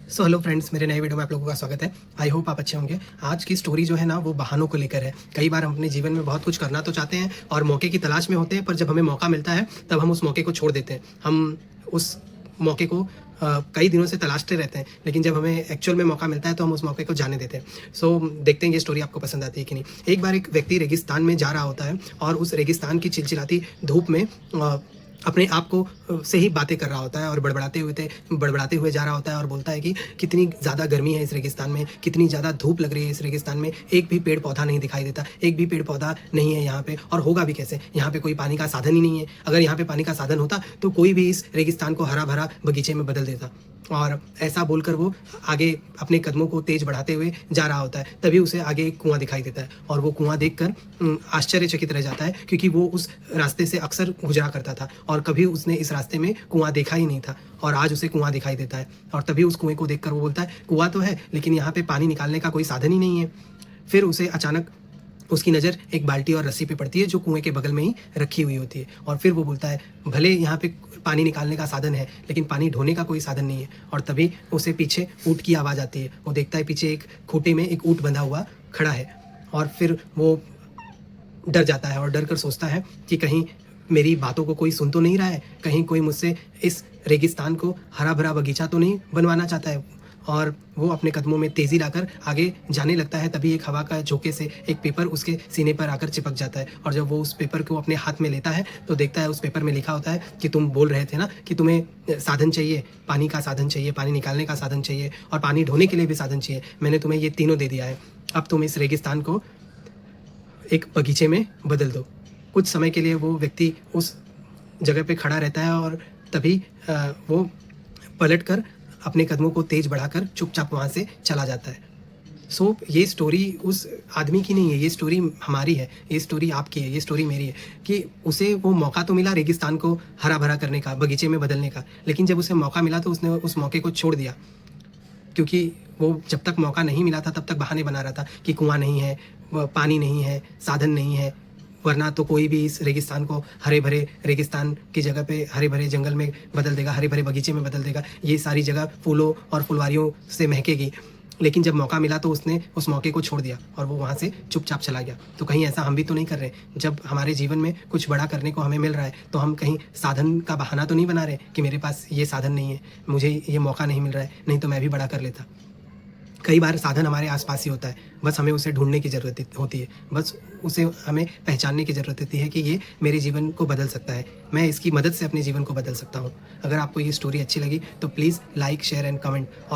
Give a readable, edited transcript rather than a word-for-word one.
So hello friends, मेरे नए video में आप लोगों का स्वागत है। आई होप आप अच्छे होंगे। आज की स्टोरी जो है ना, वो बहानों को लेकर है। कई बार हम अपने जीवन में बहुत कुछ करना तो चाहते हैं और मौके की तलाश में होते हैं, पर जब हमें मौका मिलता है तब हम उस मौके को छोड़ देते हैं। हम उस मौके को कई दिनों से तलाशते रहते हैं, लेकिन जब हमें एक्चुअल में मौका मिलता है तो हम उस मौके को जाने देते हैं। सो देखते हैं ये स्टोरी आपको पसंद आती है कि नहीं। एक बार एक व्यक्ति रेगिस्तान में जा रहा होता है और उस रेगिस्तान की चिलचिलाती धूप में अपने आप को से ही बातें कर रहा होता है और बड़बड़ाते हुए जा रहा होता है और बोलता है कि कितनी ज़्यादा गर्मी है इस रेगिस्तान में, कितनी ज़्यादा धूप लग रही है इस रेगिस्तान में, एक भी पेड़ पौधा नहीं दिखाई देता, एक भी पेड़ पौधा नहीं है यहाँ पे, और होगा भी कैसे, यहाँ पे कोई पानी का साधन ही नहीं है। अगर यहाँ पे पानी का साधन होता तो कोई भी इस रेगिस्तान को हरा भरा बगीचे में बदल देता। और ऐसा बोलकर वो आगे अपने कदमों को तेज बढ़ाते हुए जा रहा होता है। तभी उसे आगे एक कुआं दिखाई देता है और वो कुआं देखकर आश्चर्यचकित रह जाता है, क्योंकि वो उस रास्ते से अक्सर गुजरा करता था और कभी उसने इस रास्ते में कुआं देखा ही नहीं था, और आज उसे कुआं दिखाई देता है। और तभी उस कुएं को देखकर वो बोलता है, कुआं तो है लेकिन यहाँ पे पानी निकालने का कोई साधन ही नहीं है। फिर उसे अचानक उसकी नज़र एक बाल्टी और रस्सी पे पड़ती है जो कुएं के बगल में ही रखी हुई होती है। और फिर वो बोलता है, भले यहाँ पे पानी निकालने का साधन है लेकिन पानी ढोने का कोई साधन नहीं है। और तभी उसे पीछे ऊँट की आवाज़ आती है। वो देखता है पीछे एक खूंटे में एक ऊँट बंधा हुआ खड़ा है, और फिर वो डर जाता है और डर कर सोचता है कि कहीं मेरी बातों को कोई सुन तो नहीं रहा है, कहीं कोई मुझसे इस रेगिस्तान को हरा भरा बगीचा तो नहीं बनवाना चाहता है। और वो अपने कदमों में तेज़ी लाकर आगे जाने लगता है। तभी एक हवा का झोंके से एक पेपर उसके सीने पर आकर चिपक जाता है, और जब वो उस पेपर को अपने हाथ में लेता है तो देखता है उस पेपर में लिखा होता है कि तुम बोल रहे थे ना कि तुम्हें साधन चाहिए, पानी का साधन चाहिए, पानी निकालने का साधन चाहिए और पानी ढोने के लिए भी साधन चाहिए। मैंने तुम्हें ये तीनों दे दिया है। अब तुम इस रेगिस्तान को एक बगीचे में बदल दो। कुछ समय के लिए वो व्यक्ति उस जगह पे खड़ा रहता है और तभी वो पलटकर अपने कदमों को तेज बढ़ाकर चुपचाप वहाँ से चला जाता है। सो ये स्टोरी उस आदमी की नहीं है, ये स्टोरी हमारी है, ये स्टोरी आपकी है, ये स्टोरी मेरी है कि उसे वो मौका तो मिला रेगिस्तान को हरा भरा करने का, बगीचे में बदलने का, लेकिन जब उसे मौका मिला तो उसने उस मौके को छोड़ दिया। क्योंकि वो जब तक मौका नहीं मिला था तब तक बहाने बना रहा था कि कुआं नहीं है, पानी नहीं है, साधन नहीं है, वरना तो कोई भी इस रेगिस्तान को हरे भरे रेगिस्तान की जगह पे हरे भरे जंगल में बदल देगा, हरे भरे बगीचे में बदल देगा, ये सारी जगह फूलों और फुलवारियों से महकेगी। लेकिन जब मौका मिला तो उसने उस मौके को छोड़ दिया और वो वहाँ से चुपचाप चला गया। तो कहीं ऐसा हम भी तो नहीं कर रहे? जब हमारे जीवन में कुछ बड़ा करने को हमें मिल रहा है तो हम कहीं साधन का बहाना तो नहीं बना रहे कि मेरे पास ये साधन नहीं है, मुझे ये मौका नहीं मिल रहा है, नहीं तो मैं भी बड़ा कर लेता। कई बार साधन हमारे आसपास ही होता है, बस हमें उसे ढूँढने की ज़रूरत होती है, बस उसे हमें पहचानने की ज़रूरत होती है कि ये मेरे जीवन को बदल सकता है, मैं इसकी मदद से अपने जीवन को बदल सकता हूँ। अगर आपको ये स्टोरी अच्छी लगी तो please like, share and comment.